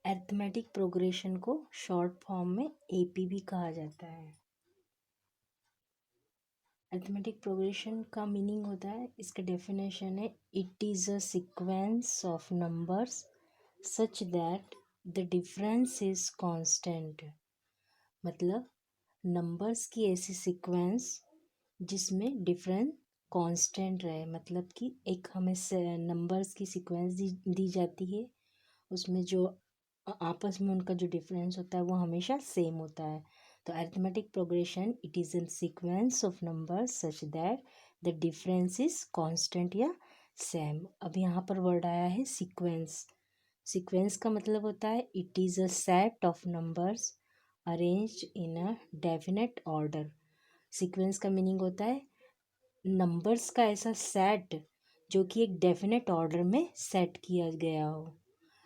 Arithmetic progression को short form में AP भी कहा जाता है। अरिथमेटिक प्रोग्रेशन का मीनिंग होता है, इसका डेफिनेशन है, it is a sequence of numbers such that the difference is constant. मतलब नंबर्स की ऐसी सीक्वेंस जिसमें डिफरेंस कांस्टेंट रहे। मतलब कि एक हमें नंबर्स की सीक्वेंस दी जाती है, उसमें जो आपस में उनका जो डिफरेंस होता है वो हमेशा सेम होता है। तो arithmetic progression, it is an sequence of numbers such that the difference is constant या सेम। अब यहाँ पर वर्ड आया है सीक्वेंस। सीक्वेंस का मतलब होता है it is a set of numbers arranged in a definite order. Sequence का मीनिंग होता है नंबर्स का ऐसा सेट जो कि एक डेफिनेट ऑर्डर में सेट किया गया हो,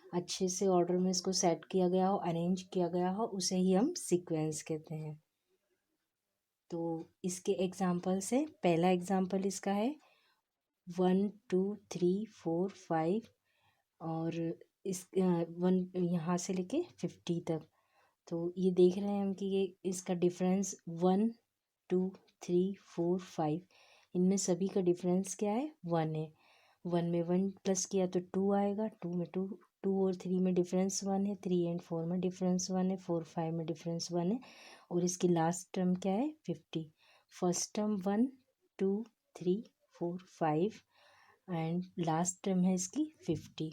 अच्छे से ऑर्डर में इसको सेट किया गया हो, अरेंज किया गया हो, उसे ही हम सीक्वेंस कहते हैं। तो इसके एग्जांपल से पहला एग्जांपल इसका है 1 2 3 4 5 और इस 1 यहाँ से लेके 50 तक। तो ये देख रहे हैं हम कि ये इसका डिफरेंस 1 2 3 4 5, इनमें सभी का डिफरेंस क्या है, 1 है। 1 में 1 प्लस किया तो 2 आएगा, 2 में 2, 2 और 3 में डिफरेंस 1 है, 3 एंड 4 में डिफरेंस 1 है, 4 5 में डिफरेंस 1 है, और इसकी लास्ट टर्म क्या है, 50। First term 1 2 3 4 5 and last term है इसकी 50।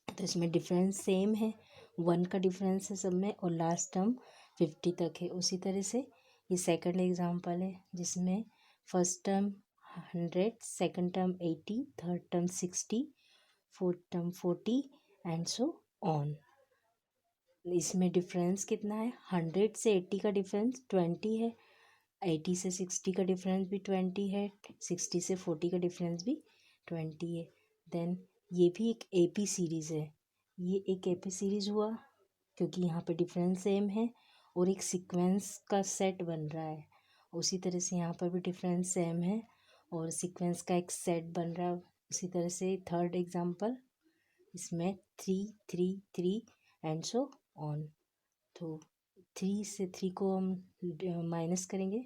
तो इसमें डिफरेंस सेम है, 1 का डिफरेंस है सब में, और लास्ट टर्म 50 तक है। उसी तरह से ये सेकंड एग्जांपल है जिसमें first term 100, second term 80, third term 60, fourth term 40 and so on. इसमें डिफरेंस कितना है, 100 से 80 का डिफरेंस 20 है, 80 से 60 का डिफरेंस भी 20 है, 60 से 40 का डिफरेंस भी 20 है। देन ये भी एक एपी सीरीज़ है। ये एक एपी सीरीज़ हुआ क्योंकि यहाँ पे डिफरेंस सेम है और एक सीक्वेंस का सेट बन रहा है। उसी तरह से यहाँ पर भी डिफरेंस सेम है और सीक्वेंस का एक सेट बन रहा है। उसी तरह से थर्ड एग्जांपल, इसमें 3 3 3 एंड सो ऑन। तो 3 से 3 को हम माइनस करेंगे,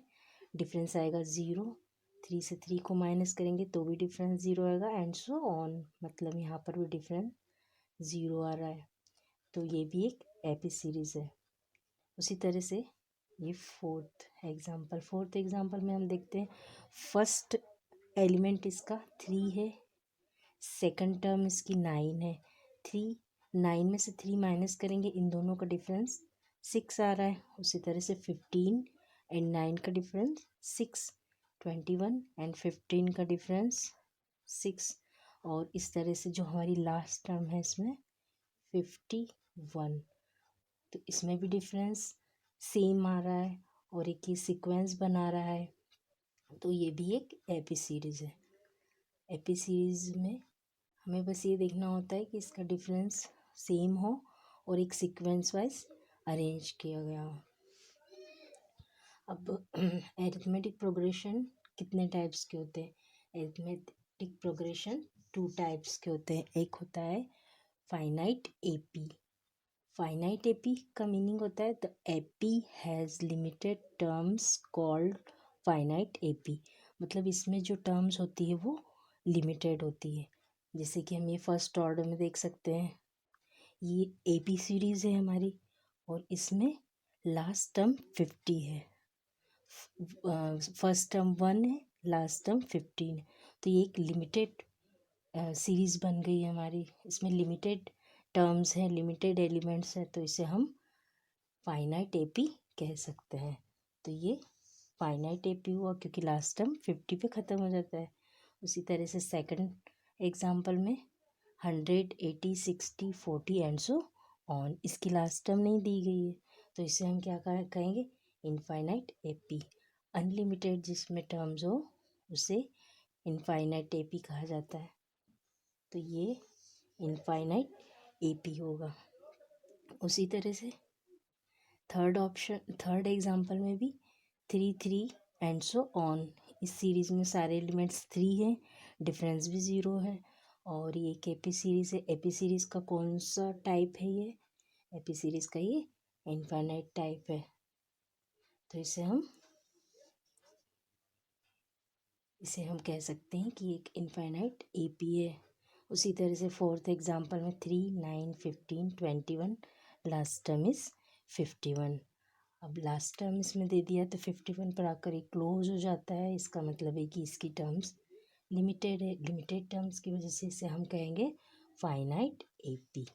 डिफरेंस आएगा 0। 3 से 3 को माइनस करेंगे तो भी डिफरेंस 0 आएगा एंड सो ऑन। मतलब यहाँ पर भी डिफरेंस 0 आ रहा है। तो ये भी एक एपी सीरीज़ है। उसी तरह से ये फोर्थ एग्जांपल में हम देखते हैं, फर्स्ट एलिमेंट इसका 3 है, सेकंड टर्म इसकी 9 है। 9 में से 3 माइनस करेंगे, इन दोनों का डिफरेंस 6 आ रहा है। उसी तरह से 15 एंड 9 का डिफरेंस 6, 21 एंड 15 का डिफरेंस 6, और इस तरह से जो हमारी लास्ट टर्म है इसमें 51। तो इसमें भी डिफरेंस सेम आ रहा है और एक ही सीक्वेंस बना रहा है। तो ये भी एक एपी सीरीज़ है। एपी सीरीज़ में हमें बस ये देखना होता है कि इसका डिफरेंस सेम हो और एक सीक्वेंस वाइज अरेंज किया गया हो। अब अरिथमेटिक प्रोग्रेशन कितने टाइप्स के होते हैं? अरिथमेटिक प्रोग्रेशन 2 टाइप्स के होते हैं। एक होता है फाइनाइट एपी। फाइनाइट एपी का मीनिंग होता है the AP has limited terms called finite AP. मतलब इसमें जो टर्म्स होती है वो लिमिटेड होती है। जैसे कि हम ये फर्स्ट ऑर्डर में देख सकते हैं, ये एपी सीरीज़ है हमारी और इसमें लास्ट टर्म 50 है, फर्स्ट टर्म 1 है, लास्ट टर्म 15 है। तो ये एक लिमिटेड सीरीज़ बन गई है हमारी। इसमें लिमिटेड टर्म्स हैं, लिमिटेड एलिमेंट्स हैं, तो इसे हम फाइनाइट एपी कह सकते हैं। तो ये फाइनाइट एपी हुआ क्योंकि लास्ट टर्म 50 पे ख़त्म हो जाता है। उसी तरह से सेकंड एग्जांपल में 100, 80, 60, 40 एंड सो ऑन, इसकी लास्ट टर्म नहीं दी गई है, तो इसे हम क्या कहेंगे, इनफाइनाइट एपी। अनलिमिटेड जिसमें टर्म्स हो उसे इनफाइनाइट एपी कहा जाता है। तो ये इनफाइनाइट एपी होगा। उसी तरह से थर्ड एग्जांपल में भी 3 3 एंड सो ऑन। इस सीरीज़ में सारे एलिमेंट्स 3 हैं, डिफरेंस भी 0 है और ये एक एपी सीरीज़ है। एपी सीरीज़ का कौन सा टाइप है, ये एपी सीरीज़ का ये इनफाइनाइट टाइप है। तो इसे हम कह सकते हैं कि एक इनफाइनाइट एपी है। उसी तरह से फोर्थ एग्जांपल में 3, 9, 15, 21, लास्ट टर्म इज़ 51। अब लास्ट टर्म इसमें दे दिया तो 51 पर आकर एक क्लोज हो जाता है। इसका मतलब है कि इसकी टर्म्स लिमिटेड है। लिमिटेड टर्म्स की वजह से इसे हम कहेंगे finite AP.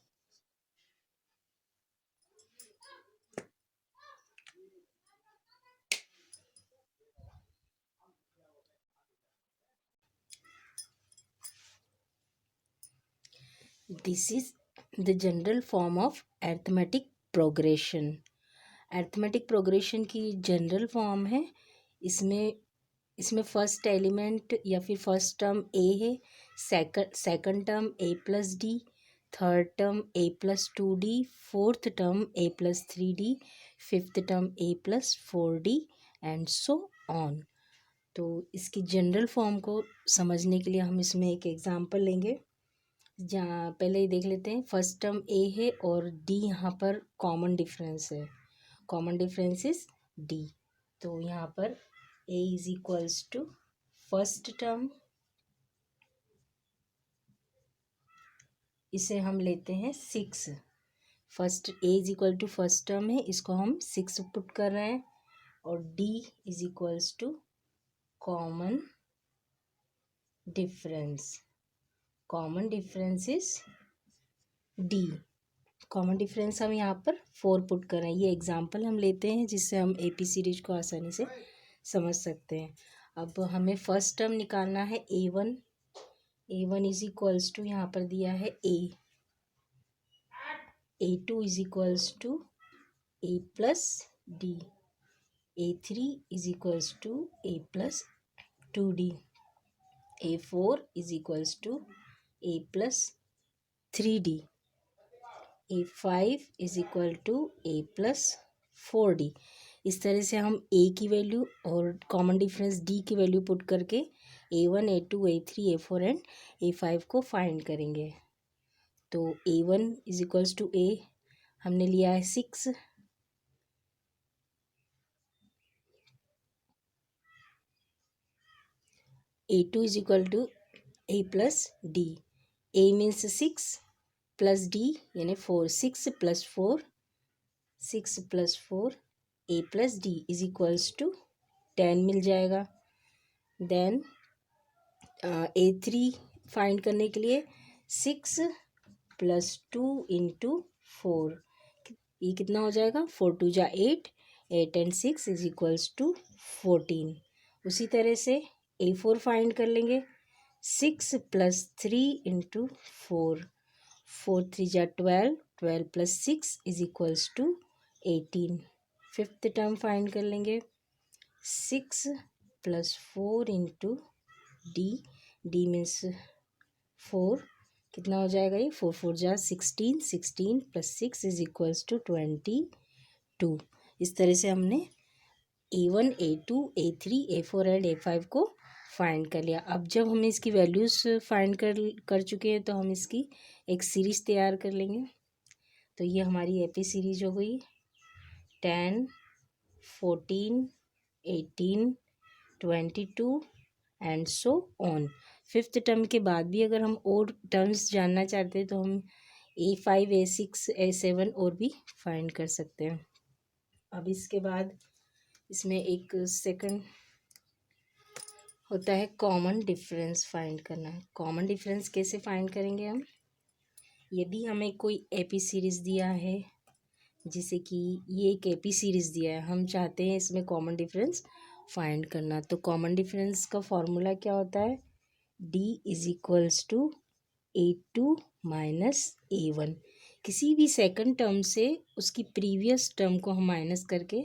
This is the general form of arithmetic progression. Arithmetic progression की जनरल फॉर्म है। इसमें फर्स्ट एलिमेंट या फिर फर्स्ट टर्म ए है, second term A plus D, third term A plus 2d, fourth term A plus 3d, fifth term A plus 4d and so on. तो इसकी general form को समझने के लिए हम इसमें एक एग्जांपल लेंगे। जहाँ पहले ही देख लेते हैं। फर्स्ट टर्म ए है और डी यहाँ पर कॉमन डिफरेंस है। Common difference is d. तो यहाँ पर a is equals to first term, इसे हम लेते हैं 6। First a is equal to first term है, इसको हम 6 पुट कर रहे हैं। और D is equals to common difference. Common difference is d. Common difference हम यहाँ पर 4 पुट कर रहे हैं। ये एग्जांपल हम लेते हैं जिससे हम एपी सीरीज को आसानी से समझ सकते हैं। अब हमें फर्स्ट टर्म निकालना है A1। A1 is equals to यहाँ पर दिया है A। A2 is equals to A plus D. A3 is equals to A plus 2d। A4 is equals to A plus 3d। A5 is equal to A plus 4d। इस तरह से हम A की value और common difference D की value put करके A1, A2, A3, A4 and A5 को find करेंगे। तो A1 is equals to A हमने लिया है 6। A2 is equal to A plus D। A means 6 plus D यानी 4। 6 plus 4, 6 plus 4 A plus D is equals to 10 मिल जाएगा। Then A3 find करने के लिए 6 प्लस 2 इंटू 4, ये कितना हो जाएगा? 4 2 जा 8, 8 एंड 6 इज इक्वल्स टू 14। उसी तरह से A4 फाइंड कर लेंगे। 6 प्लस 3 इंटू 4, 4 3 जा 12, 12 plus 6 is equals to 18। Fifth term find कर लेंगे। 6 plus 4 into D, D means 4, कितना हो जाएगा ये? 4 4 जा 16, 16 प्लस 6 इज इक्वल्स टू 22। इस तरह से हमने A1, A2, A3, A4 and A5 को फाइंड कर लिया। अब जब हमें इसकी वैल्यूज़ फाइंड कर चुके हैं तो हम इसकी एक सीरीज़ तैयार कर लेंगे। तो ये हमारी एपी सीरीज हो गई 10, 14, 18, 22 and so on. Fifth term के बाद भी अगर हम और टर्म्स जानना चाहते हैं तो हम A5, A6, A7 और भी फाइंड कर सकते हैं। अब इसके बाद इसमें एक सेकंड होता है कॉमन डिफरेंस फाइंड करना। कॉमन डिफरेंस कैसे फाइंड करेंगे हम? यदि हमें कोई एपी सीरीज़ दिया है, जैसे कि ये एक एपी सीरीज़ दिया है, हम चाहते हैं इसमें कॉमन डिफरेंस फाइंड करना, तो कॉमन डिफरेंस का फॉर्मूला क्या होता है? D is equals to A2 minus A1। किसी भी सेकंड टर्म से उसकी प्रीवियस टर्म को हम माइनस करके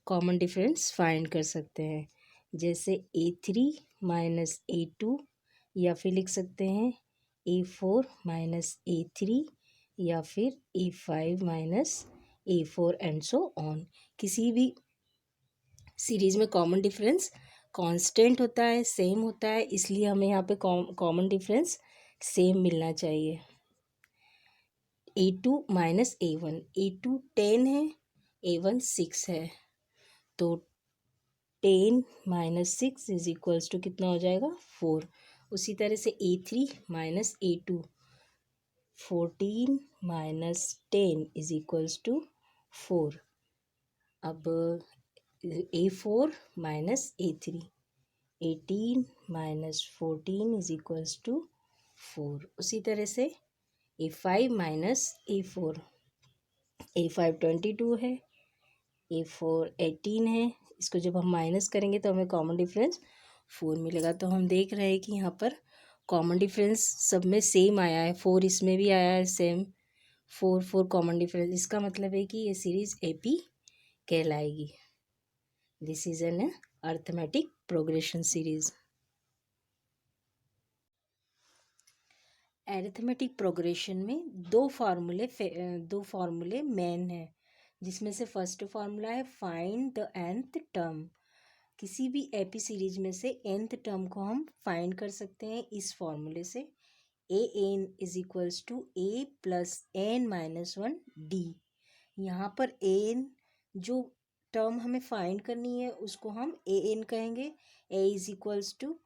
कॉमन डिफरेंस फाइंड कर सकते हैं। जैसे A3 माइनस A2, या फिर लिख सकते हैं A4 माइनस A3, या फिर A5 minus A4 and so on. किसी भी सीरीज में कॉमन डिफरेंस कांस्टेंट होता है, सेम होता है, इसलिए हमें यहाँ पे कॉमन डिफरेंस सेम मिलना चाहिए। A2 माइनस A1, A2 10 है, A1 6 है, तो 10 माइनस 6 इज इक्वल्स टू कितना हो जाएगा 4। उसी तरह से A3 minus A2, 14 minus 10 is equals to 4। अब A4 minus A3, 18 minus 14 is equals to 4। उसी तरह से A5 माइनस A4, A5 22 है, A4 18 है। इसको जब हम माइनस करेंगे तो हमें कॉमन डिफरेंस 4 मिलेगा। तो हम देख रहे हैं कि यहाँ पर कॉमन डिफरेंस सब में सेम आया है, 4 इसमें भी आया है सेम, 4 कॉमन डिफरेंस। इसका मतलब है कि ये सीरीज AP कहलाएगी। This is an arithmetic progression series. Arithmetic progression में दो फार्मूले मेन है, जिसमें से फर्स्ट फार्मूला है फाइंड द nth टर्म। किसी भी एपी सीरीज में से nth टर्म को हम फाइंड कर सकते हैं इस फार्मूले से, a n is equals to a plus N minus 1 d. यहाँ पर एन जो टर्म हमें फाइंड करनी है उसको हम ए एन कहेंगे। A is equals to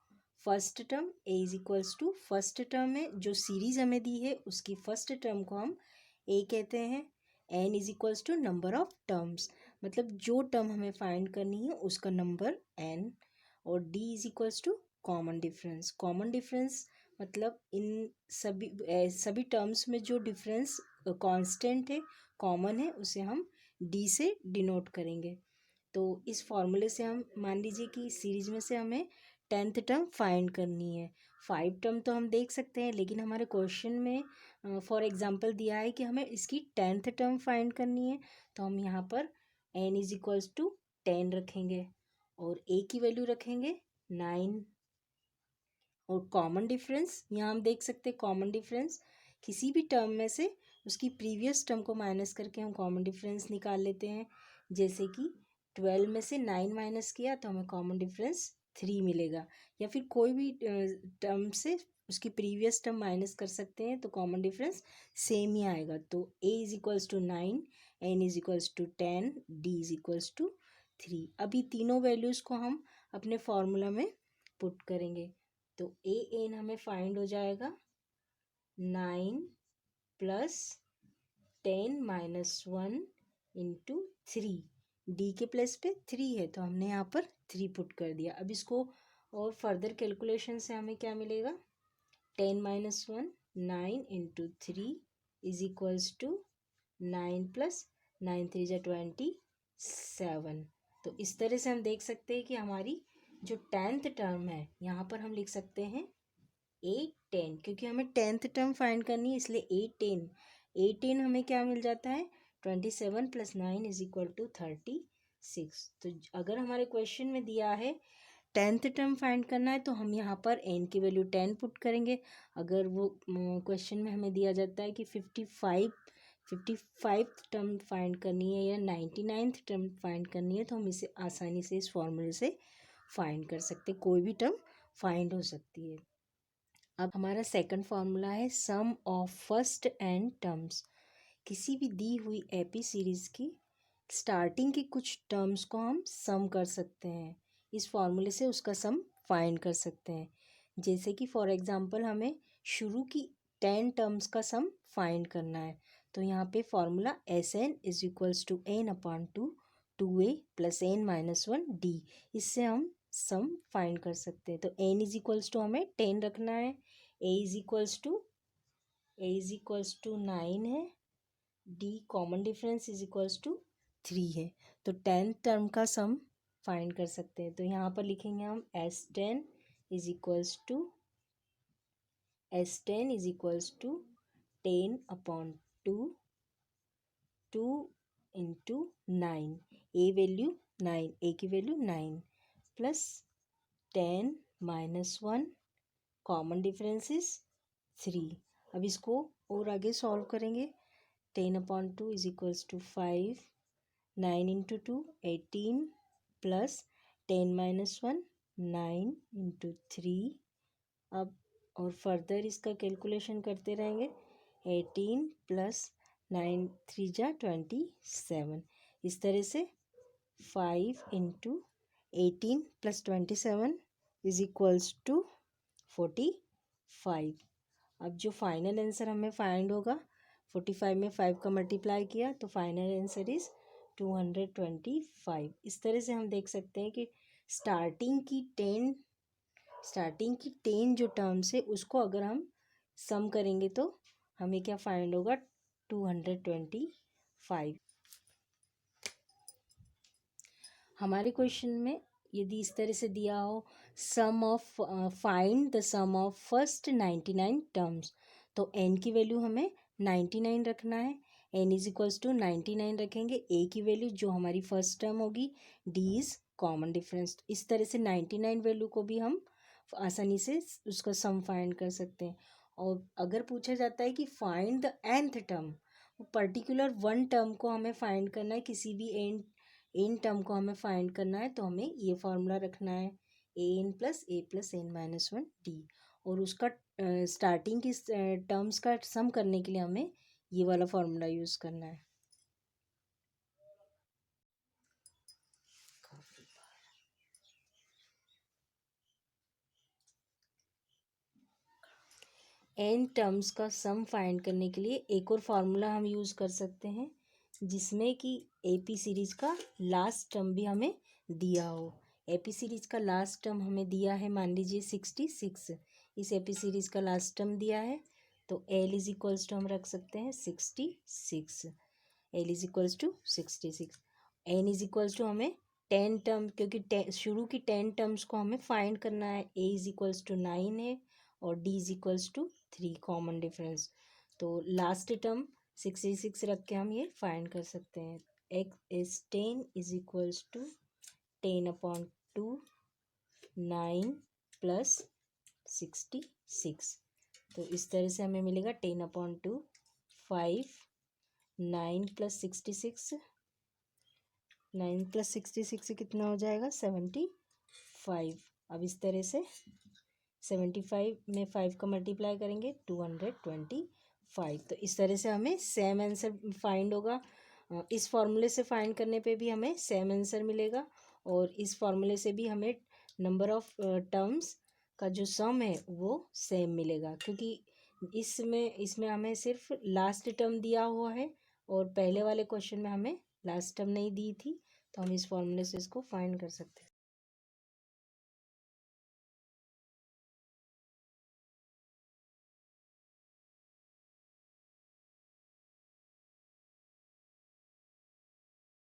first term, a is equals to first term में जो सीरीज हमें दी है उसकी फर्स्ट टर्म को हम ए कहते हैं। N is equals to number of terms, मतलब जो टर्म हमें फाइंड करनी है उसका नंबर एन। और D is equals to common difference. Common difference मतलब इन सभी टर्म्स में जो डिफरेंस कांस्टेंट है, कॉमन है, उसे हम डी से डिनोट करेंगे। तो इस फॉर्मूले से हम मान लीजिए कि सीरीज में से हमें 10th टर्म फाइंड करनी है। 5 टर्म तो हम देख सकते हैं, लेकिन हमारे क्वेश्चन में फॉर एग्जांपल दिया है कि हमें इसकी 10th टर्म फाइंड करनी है। तो हम यहाँ पर n इज इक्वल्स टू 10 रखेंगे और a की वैल्यू रखेंगे 9। और कॉमन डिफरेंस यहाँ हम देख सकते हैं, कॉमन डिफरेंस किसी भी टर्म में से उसकी प्रीवियस टर्म को माइनस करके हम कॉमन डिफरेंस निकाल लेते हैं। जैसे कि 12 में से 9 माइनस किया तो हमें कॉमन डिफरेंस 3 मिलेगा, या फिर कोई भी टर्म से उसकी प्रीवियस टर्म माइनस कर सकते हैं तो कॉमन डिफरेंस सेम ही आएगा। तो a is equals to 9, n is equals to 10, d is equals to 3। अभी तीनों वैल्यूज़ को हम अपने फॉर्मूला में पुट करेंगे। तो ए एन हमें फाइंड हो जाएगा 9 प्लस 10 माइनस 1 इंटू 3। डी के प्लेस पे 3 है तो हमने यहाँ पर 3 पुट कर दिया। अब इसको और फर्दर कैलकुलेशन से हमें क्या मिलेगा, 10 minus 1 9 into 3 is equals to 9 plus 9 3 जा 27। तो इस तरह से हम देख सकते हैं कि हमारी जो 10th टर्म है यहाँ पर हम लिख सकते हैं 8 10, क्योंकि हमें 10th टर्म फाइंड करनी है इसलिए 8 10 हमें क्या मिल जाता है 27 प्लस 9 इज इक्वल टू 36। तो अगर हमारे क्वेश्चन में दिया है 10th टर्म फाइंड करना है तो हम यहाँ पर n की वैल्यू 10 पुट करेंगे। अगर वो क्वेश्चन में हमें दिया जाता है कि 55 टर्म फाइंड करनी है या 99th टर्म फाइंड करनी है तो हम इसे आसानी से इस फॉर्मूले से फाइंड कर सकते हैं, कोई भी टर्म फाइंड हो सकती है। अब हमारा सेकंड फार्मूला है सम ऑफ फर्स्ट एंड टर्म्स। किसी भी दी हुई एपी सीरीज की स्टार्टिंग के कुछ टर्म्स को हम सम कर सकते हैं, इस फॉर्मूले से उसका सम फाइंड कर सकते हैं। जैसे कि फॉर एग्जांपल हमें शुरू की 10 टर्म्स का सम फाइंड करना है, तो यहाँ पे formula S N is equals to N upon 2 A plus N minus 1 D, इससे हम सम फाइंड कर सकते हैं। तो एन इज इक्वल्स टू हमें 10 रखना है, ए इज इक्वल्स टू 9 है, D common difference is equals to 3 है। तो 10th टर्म का सम फाइंड कर सकते हैं। तो यहाँ पर लिखेंगे हम S10 is equals to 10 upon 2 into 9, A की value 9 plus 10 minus 1 common difference is 3। अब इसको और आगे सॉल्व करेंगे। 10 upon 2 is equals to 5, 9 into 2 18 plus 10 minus 1 9 into 3। अब और फर्दर इसका कैलकुलेशन करते रहेंगे। 18 प्लस 9 3 जा 27। इस तरह से 5 into 18 plus 27 is equals to 45। अब जो फाइनल आंसर हमें फाइंड होगा, 45 में 5 का मल्टीप्लाई किया तो फाइनल आंसर इज 225। इस तरह से हम देख सकते हैं कि स्टार्टिंग की 10 जो टर्म्स है उसको अगर हम सम करेंगे तो हमें क्या फाइंड होगा, 225। हमारे क्वेश्चन में यदि इस तरह से दिया हो, find the sum of first 99 terms, तो n की वैल्यू हमें 99 रखना है। n इज इक्वल्स टू 99 रखेंगे, a की वैल्यू जो हमारी फर्स्ट टर्म होगी, d इज कॉमन डिफरेंस। इस तरह से 99 वैल्यू को भी हम आसानी से उसका सम फाइंड कर सकते हैं। और अगर पूछा जाता है कि find the nth term, particular one term को हमें फाइंड करना है, किसी भी एन टर्म को हमें फाइंड करना है, तो हमें ये फार्मूला रखना है, an+a+n-1d। और उसका स्टार्टिंग की टर्म्स का सम करने के लिए हमें ये वाला फार्मूला यूज़ करना है। एन टर्म्स का सम फाइंड करने के लिए एक और फार्मूला हम यूज़ कर सकते हैं, जिसमें कि एपी सीरीज़ का लास्ट टर्म भी हमें दिया हो। एपी सीरीज़ का लास्ट टर्म हमें दिया है, मान लीजिए 66। इस एपी सीरीज़ का लास्ट टर्म दिया है, तो एल इज इक्वल्स टू हम रख सकते हैं 66। L is equals to 66। N is equals to हमें 10 टर्म, क्योंकि शुरू की 10 टर्म्स को हमें फाइंड करना है। ए इज इक्वल्स टू 9 है और D is equals to 3, common difference. तो लास्ट टर्म 66 रख के हम ये फाइंड कर सकते हैं। X is 10 is equals to 10/2 9 plus 66। तो इस तरह से हमें मिलेगा 10/2 5 9 प्लस 66, 9 प्लस 66 कितना हो जाएगा 75। अब इस तरह से 75 में 5 का मल्टीप्लाई करेंगे 225। तो इस तरह से हमें सेम आंसर फाइंड होगा। इस फॉर्मूले से फाइंड करने पे भी हमें सेम आंसर मिलेगा, और इस फॉर्मूले से भी हमें नंबर ऑफ टर्म्स का जो सम है वो सेम मिलेगा, क्योंकि इसमें हमें सिर्फ लास्ट टर्म दिया हुआ है और पहले वाले क्वेश्चन में हमें लास्ट टर्म नहीं दी थी। तो हम इस फॉर्मूले से इसको फाइंड कर सकते हैं।